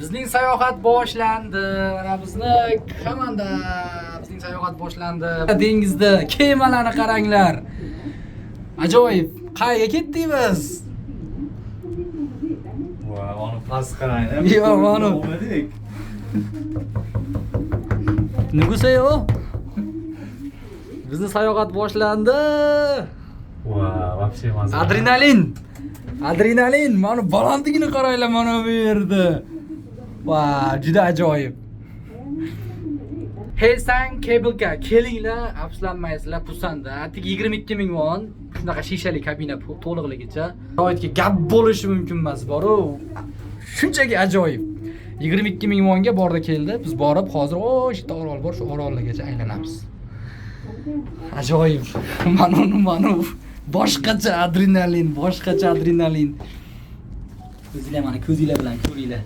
Bizning sayohat boshlandi. Mana bizni komanda. Bizning sayohat boshlandi. Dengizda kemalarni qaranglar. Ajoyib. Qayerga ketdik biz? Voy, onu past qarang. Yo'q, mana. Nugusa yo? Bizni sayohat boshlandi. Voy, вообще mazza. Adrenalin. Mana balandligini qaranglar mana bu yerda. Va, juda ajoyib. Helsang Cable'ga kelinglar, afsuslanmaysizlar, Pusanda. Atigi 22 ming won. Shunaqa shishali kabina to'liqligicha. Shoyatga gap bo'lishi mumkin emas, bor-u. Shunchaki ajoyib. 22 ming wonga borda keldi. Biz borib hozir o'sha orol bor, shu orolgacha aylanamiz. Ajoyib. Mana boshqacha adrenalin. Ko'zinglar mana ko'zinglar bilan ko'ringlar.